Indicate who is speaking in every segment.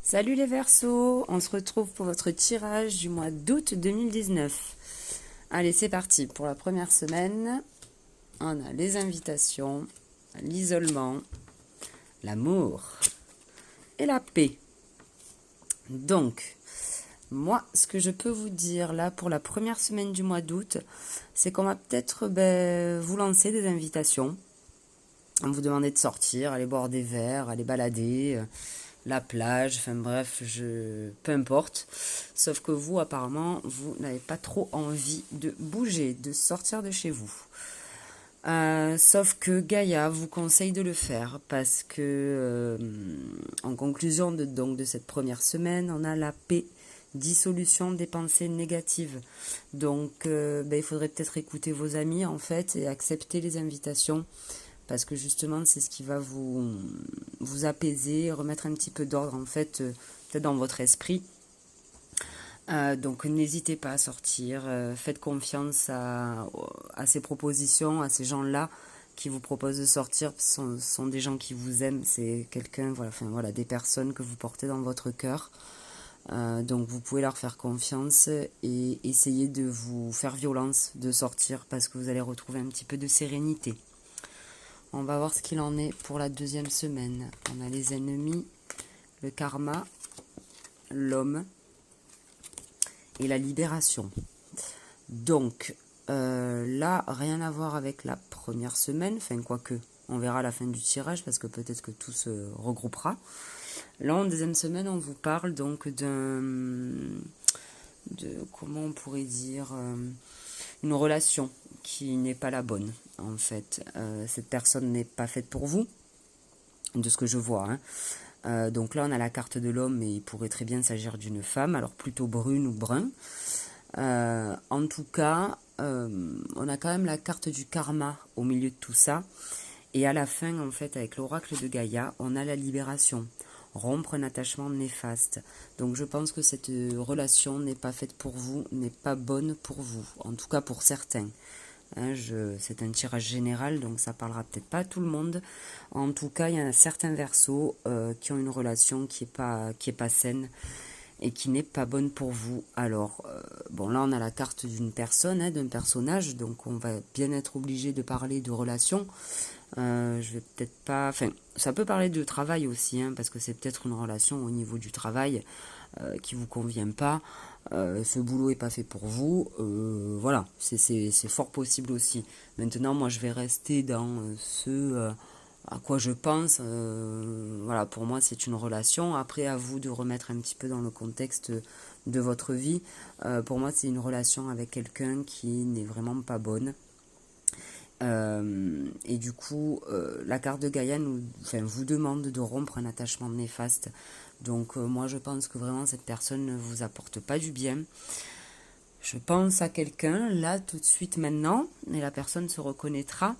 Speaker 1: Salut les Verseaux, on se retrouve pour votre tirage du mois d'août 2019. Allez, c'est parti. Pour la première semaine, on a les invitations, l'isolement, l'amour et la paix. Donc, moi, ce que je peux vous dire là pour la première semaine du mois d'août, c'est qu'on va peut-être vous lancer des invitations. On vous demander de sortir, aller boire des verres, aller balader, la plage, enfin bref, peu importe. Sauf que vous, apparemment, vous n'avez pas trop envie de bouger, de sortir de chez vous. Sauf que Gaïa vous conseille de le faire parce que, en conclusion de cette première semaine, on a la paix, dissolution des pensées négatives. Donc, il faudrait peut-être écouter vos amis en fait et accepter les invitations. Parce que justement, c'est ce qui va vous apaiser, remettre un petit peu d'ordre, en fait, peut-être dans votre esprit. Donc, n'hésitez pas à sortir. Faites confiance à ces propositions, à ces gens-là qui vous proposent de sortir. Ce sont des gens qui vous aiment. C'est quelqu'un, voilà, des personnes que vous portez dans votre cœur. Donc, vous pouvez leur faire confiance et essayer de vous faire violence de sortir parce que vous allez retrouver un petit peu de sérénité. On va voir ce qu'il en est pour la deuxième semaine. On a les ennemis, le karma, l'homme et la libération. Donc, là, rien à voir avec la première semaine. Enfin, quoique, on verra à la fin du tirage parce que peut-être que tout se regroupera. Là, en deuxième semaine, on vous parle donc comment on pourrait dire, une relation qui n'est pas la bonne. En fait, cette personne n'est pas faite pour vous, de ce que je vois. Donc là, on a la carte de l'homme, mais il pourrait très bien s'agir d'une femme, alors plutôt brune ou brun. En tout cas, on a quand même la carte du karma au milieu de tout ça. Et à la fin, en fait, avec l'oracle de Gaïa, on a la libération. Rompre un attachement néfaste. Donc je pense que cette relation n'est pas faite pour vous, n'est pas bonne pour vous. En tout cas pour certains. C'est un tirage général, donc ça parlera peut-être pas à tout le monde. En tout cas, il y a certains Verseaux qui ont une relation qui est pas saine et qui n'est pas bonne pour vous. Alors, bon, là on a la carte d'une personne, d'un personnage, donc on va bien être obligé de parler de relation. Je vais peut-être pas... Enfin, ça peut parler de travail aussi, parce que c'est peut-être une relation au niveau du travail qui vous convient pas. Ce boulot est pas fait pour vous. Voilà, c'est fort possible aussi. Maintenant, moi, je vais rester dans ce à quoi je pense. Voilà, pour moi, c'est une relation. Après, à vous de remettre un petit peu dans le contexte de votre vie. Pour moi, c'est une relation avec quelqu'un qui n'est vraiment pas bonne. Et du coup, la carte de Gaïa vous demande de rompre un attachement néfaste. Donc moi je pense que vraiment cette personne ne vous apporte pas du bien. Je pense à quelqu'un là tout de suite maintenant et la personne se reconnaîtra.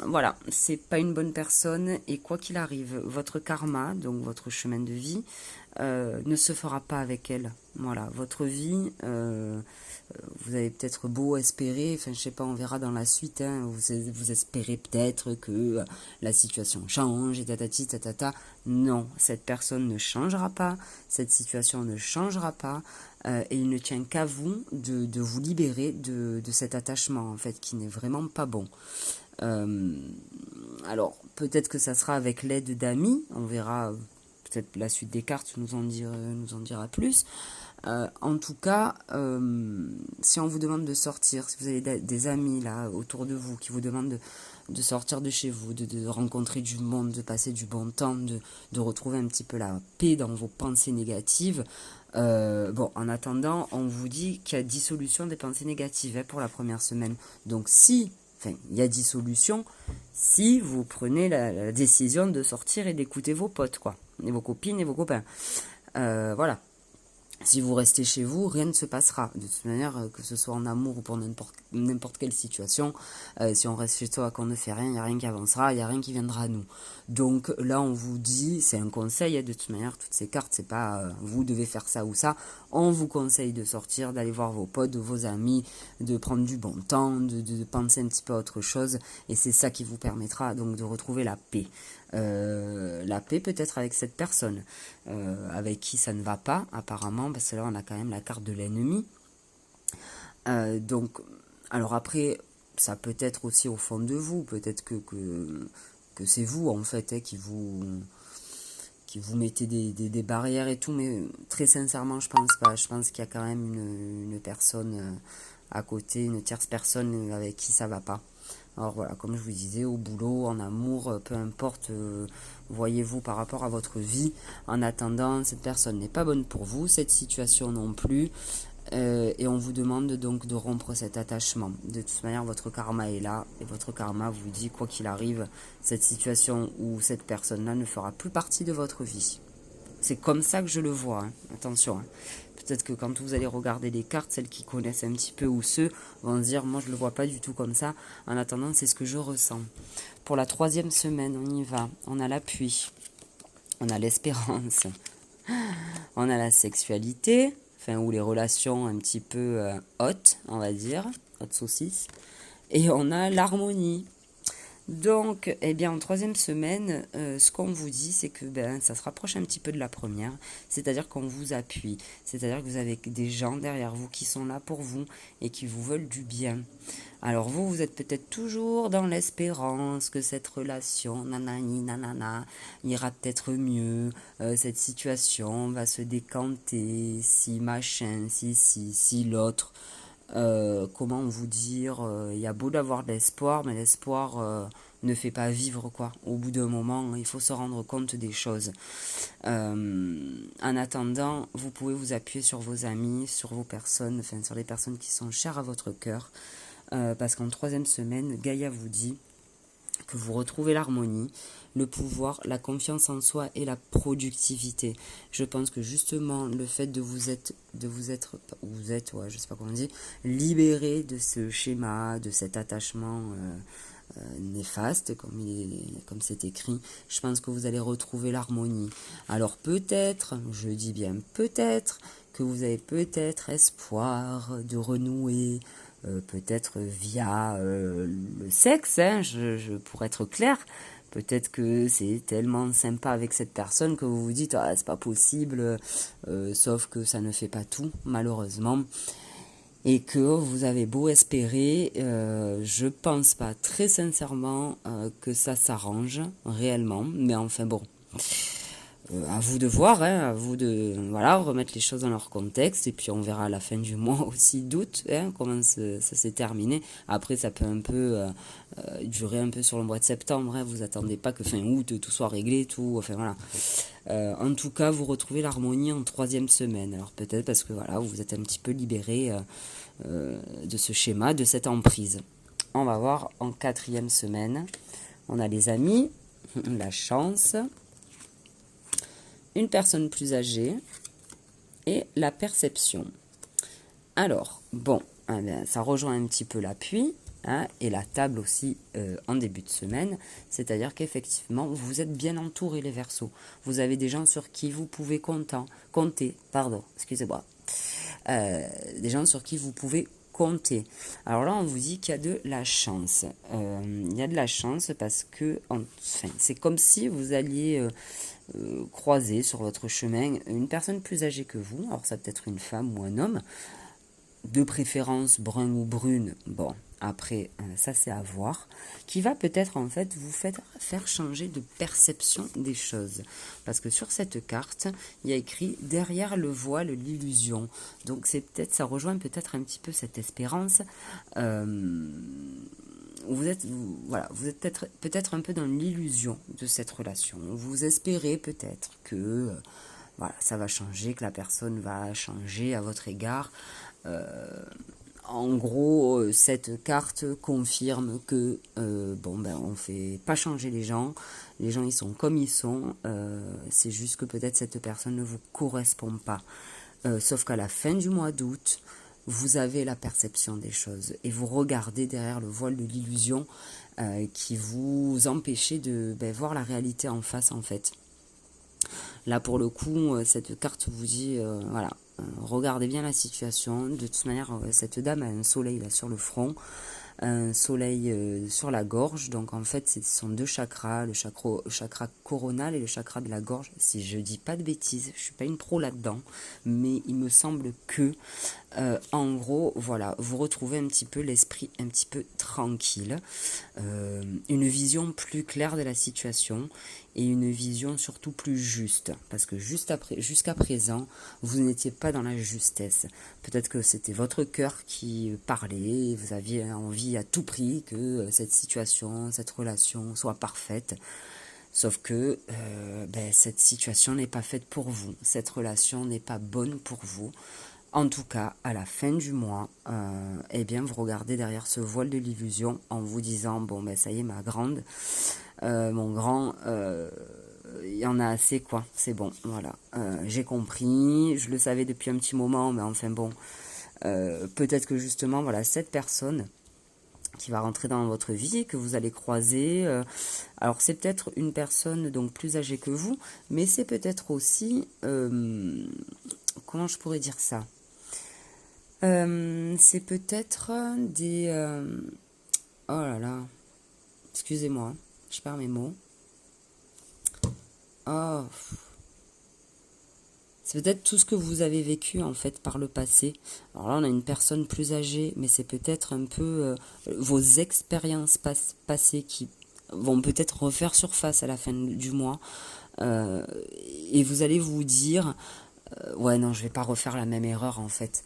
Speaker 1: Voilà, c'est pas une bonne personne et quoi qu'il arrive, votre karma, donc votre chemin de vie, ne se fera pas avec elle. Voilà, votre vie, vous avez peut-être beau espérer, enfin je sais pas, on verra dans la suite, vous espérez peut-être que la situation change et tatati tatata. Non, cette personne ne changera pas, cette situation ne changera pas. Et il ne tient qu'à vous de vous libérer de cet attachement en fait qui n'est vraiment pas bon. Alors peut-être que ça sera avec l'aide d'amis, on verra, peut-être la suite des cartes nous en dira plus. En tout cas, si on vous demande de sortir, si vous avez des amis là autour de vous qui vous demandent de sortir de chez vous, de rencontrer du monde, de passer du bon temps, de retrouver un petit peu la paix dans vos pensées négatives, bon, en attendant, on vous dit qu'il y a dissolution des pensées négatives pour la première semaine. Donc il y a dissolution si vous prenez la décision de sortir et d'écouter vos potes, quoi, et vos copines et vos copains. Voilà. Si vous restez chez vous, rien ne se passera. De toute manière, que ce soit en amour ou pour n'importe quelle situation, si on reste chez soi, qu'on ne fait rien, il n'y a rien qui avancera, il n'y a rien qui viendra à nous. Donc là, on vous dit, c'est un conseil, de toute manière, toutes ces cartes, c'est pas vous devez faire ça ou ça. On vous conseille de sortir, d'aller voir vos potes, vos amis, de prendre du bon temps, de penser un petit peu à autre chose. Et c'est ça qui vous permettra donc de retrouver la paix. la paix peut-être avec cette personne, avec qui ça ne va pas apparemment, parce que là on a quand même la carte de l'ennemi. Donc, alors après, ça peut être aussi au fond de vous, peut-être que c'est vous en fait qui vous mettez des barrières et tout, mais très sincèrement je pense pas. Je pense qu'il y a quand même une personne à côté, une tierce personne avec qui ça va pas. Alors voilà, comme je vous disais, au boulot, en amour, peu importe, voyez-vous par rapport à votre vie. En attendant, cette personne n'est pas bonne pour vous, cette situation non plus. Et on vous demande donc de rompre cet attachement. De toute manière, votre karma est là, et votre karma vous dit, quoi qu'il arrive, cette situation ou cette personne-là ne fera plus partie de votre vie. C'est comme ça que je le vois, hein. Attention, hein. Peut-être que quand vous allez regarder les cartes, celles qui connaissent un petit peu ou ceux vont se dire, moi je ne le vois pas du tout comme ça. En attendant, c'est ce que je ressens. Pour la 3e semaine, on y va. On a l'appui, on a l'espérance, on a la sexualité, enfin, ou les relations un petit peu hautes, on va dire, hautes saucisses, et on a l'harmonie. Donc, eh bien, en 3e semaine, ce qu'on vous dit, c'est que ça se rapproche un petit peu de la première, c'est-à-dire qu'on vous appuie, c'est-à-dire que vous avez des gens derrière vous qui sont là pour vous et qui vous veulent du bien. Alors vous êtes peut-être toujours dans l'espérance que cette relation, nanani, nanana, ira peut-être mieux, cette situation va se décanter, si machin, si l'autre. Comment vous dire, il y a beau d'avoir de l'espoir, mais l'espoir ne fait pas vivre, quoi. Au bout d'un moment, il faut se rendre compte des choses. En attendant, vous pouvez vous appuyer sur vos amis, sur vos personnes, enfin sur les personnes qui sont chères à votre cœur, parce qu'en 3e semaine, Gaïa vous dit que vous retrouvez l'harmonie, le pouvoir, la confiance en soi et la productivité. Je pense que justement le fait de vous être, ouais, je sais pas comment on dit, libéré de ce schéma, de cet attachement néfaste, comme c'est écrit, je pense que vous allez retrouver l'harmonie. Alors peut-être, je dis bien peut-être, que vous avez peut-être espoir de renouer, peut-être via le sexe, hein, pour être clair. Peut-être que c'est tellement sympa avec cette personne que vous vous dites ah, c'est pas possible, sauf que ça ne fait pas tout, malheureusement. Et que vous avez beau espérer, je pense pas très sincèrement que ça s'arrange réellement. Mais enfin bon, à vous de voir, hein, à vous de remettre les choses dans leur contexte. Et puis on verra à la fin du mois aussi d'août comment ça s'est terminé. Après ça peut un peu durer un peu sur le mois de septembre. Hein, vous attendez pas que fin août tout soit réglé, tout. Enfin voilà. En tout cas, vous retrouvez l'harmonie en 3e semaine. Alors peut-être parce que voilà, vous êtes un petit peu libéré de ce schéma, de cette emprise. On va voir en 4e semaine. On a les amis, la chance, une personne plus âgée et la perception. Alors, bon, ça rejoint un petit peu l'appui. Et la table aussi en début de semaine, c'est-à-dire qu'effectivement, vous êtes bien entourés les Verseaux. Vous avez des gens sur qui vous pouvez compter, des gens sur qui vous pouvez compter. Alors là, on vous dit qu'il y a de la chance. Il y a de la chance parce que, c'est comme si vous alliez croiser sur votre chemin une personne plus âgée que vous. Alors ça peut être une femme ou un homme, de préférence brun ou brune. Bon, après, ça c'est à voir, qui va peut-être en fait vous faire changer de perception des choses. Parce que sur cette carte, il y a écrit derrière le voile l'illusion. Donc c'est peut-être, ça rejoint peut-être un petit peu cette espérance. Vous êtes peut-être un peu dans l'illusion de cette relation. Vous espérez peut-être que ça va changer, que la personne va changer à votre égard. En gros, cette carte confirme que on fait pas changer les gens ils sont comme ils sont, c'est juste que peut-être cette personne ne vous correspond pas, sauf qu'à la fin du mois d'août, vous avez la perception des choses et vous regardez derrière le voile de l'illusion qui vous empêchez de voir la réalité en face en fait. Là pour le coup, cette carte vous dit regardez bien la situation. De toute manière, cette dame a un soleil là sur le front. un soleil sur la gorge. Donc en fait, ce sont deux chakras, le chakra coronal et le chakra de la gorge. Si je dis pas de bêtises, je suis pas une pro là-dedans, mais il me semble que en gros, voilà, vous retrouvez un petit peu l'esprit un petit peu tranquille, une vision plus claire de la situation et une vision surtout plus juste, parce que jusqu'à présent, vous n'étiez pas dans la justesse. Peut-être que c'était votre cœur qui parlait, vous aviez envie à tout prix que cette situation, cette relation soit parfaite. Sauf que cette situation n'est pas faite pour vous, cette relation n'est pas bonne pour vous. En tout cas, à la fin du mois, vous regardez derrière ce voile de l'illusion en vous disant, bon, ça y est, ma grande, mon grand, il y en a assez, quoi, c'est bon, voilà. J'ai compris, je le savais depuis un petit moment, mais enfin bon, peut-être que justement, voilà, cette personne qui va rentrer dans votre vie, que vous allez croiser, alors c'est peut-être une personne donc plus âgée que vous, mais c'est peut-être aussi, comment je pourrais dire ça ? C'est peut-être des... oh là là, excusez-moi, je perds mes mots. Oh, c'est peut-être tout ce que vous avez vécu en fait par le passé. Alors là, on a une personne plus âgée, mais c'est peut-être un peu vos expériences passées qui vont peut-être refaire surface à la fin du mois. Et vous allez vous dire, ouais non, je vais pas refaire la même erreur en fait.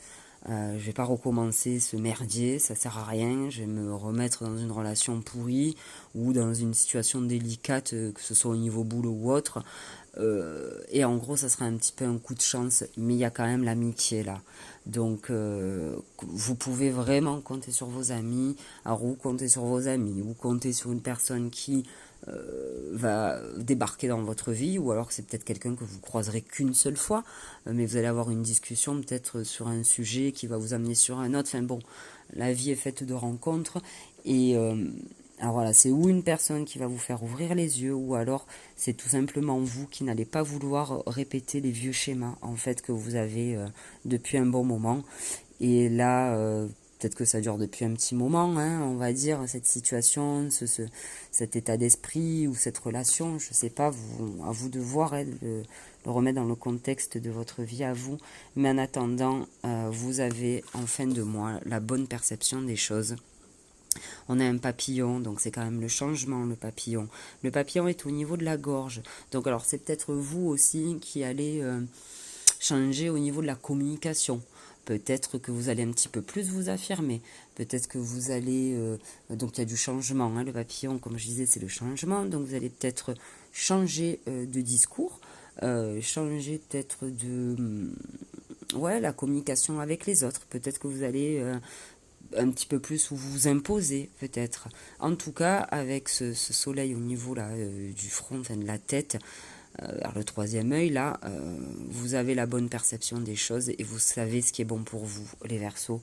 Speaker 1: Je vais pas recommencer ce merdier, ça sert à rien, je vais me remettre dans une relation pourrie ou dans une situation délicate, que ce soit au niveau boulot ou autre. Et en gros, ça sera un petit peu un coup de chance, mais il y a quand même l'amitié là. Donc, vous pouvez vraiment compter sur vos amis. Alors, vous comptez sur vos amis, vous comptez sur une personne qui va débarquer dans votre vie, ou alors c'est peut-être quelqu'un que vous croiserez qu'une seule fois, mais vous allez avoir une discussion peut-être sur un sujet qui va vous amener sur un autre. Enfin bon, la vie est faite de rencontres, et alors voilà, c'est ou une personne qui va vous faire ouvrir les yeux, ou alors c'est tout simplement vous qui n'allez pas vouloir répéter les vieux schémas en fait que vous avez depuis un bon moment. Et là, peut-être que ça dure depuis un petit moment, hein, on va dire, cette situation, cet état d'esprit ou cette relation, je sais pas, à vous de voir, hein, le remettre dans le contexte de votre vie à vous. Mais en attendant, vous avez en fin de mois la bonne perception des choses. On a un papillon, donc c'est quand même le changement, le papillon. Le papillon est au niveau de la gorge. Donc alors c'est peut-être vous aussi qui allez changer au niveau de la communication. Peut-être que vous allez un petit peu plus vous affirmer. Peut-être que vous allez... donc il y a du changement. Hein, le papillon, comme je disais, c'est le changement. Donc vous allez peut-être changer de discours. Changer peut-être de... la communication avec les autres. Peut-être que vous allez... un petit peu plus, ou vous imposer peut-être. En tout cas, avec ce soleil au niveau là, du front, enfin de la tête, vers le troisième œil là, vous avez la bonne perception des choses et vous savez ce qui est bon pour vous, les Verseaux.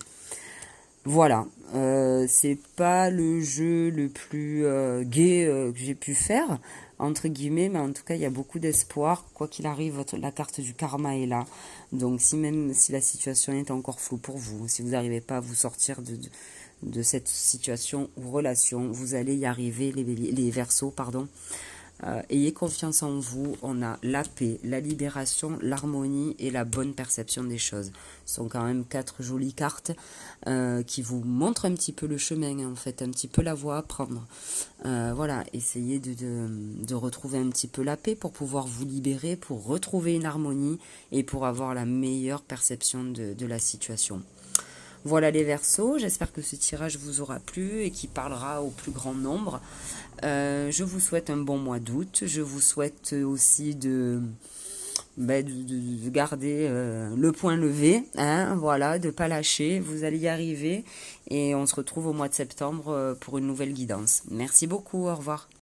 Speaker 1: Voilà, c'est pas le jeu le plus gai que j'ai pu faire, entre guillemets, mais en tout cas il y a beaucoup d'espoir. Quoi qu'il arrive, la carte du karma est là. Donc même si la situation est encore floue pour vous, si vous n'arrivez pas à vous sortir de cette situation ou relation, vous allez y arriver, les Verseaux, pardon. Ayez confiance en vous, on a la paix, la libération, l'harmonie et la bonne perception des choses. Ce sont quand même 4 jolies cartes qui vous montrent un petit peu le chemin, en fait, un petit peu la voie à prendre. Voilà, essayez de retrouver un petit peu la paix pour pouvoir vous libérer, pour retrouver une harmonie et pour avoir la meilleure perception de la situation. Voilà les Verseaux, j'espère que ce tirage vous aura plu et qu'il parlera au plus grand nombre. Je vous souhaite un bon mois d'août, je vous souhaite aussi de garder le point levé, hein, voilà, de ne pas lâcher, vous allez y arriver et on se retrouve au mois de septembre pour une nouvelle guidance. Merci beaucoup, au revoir.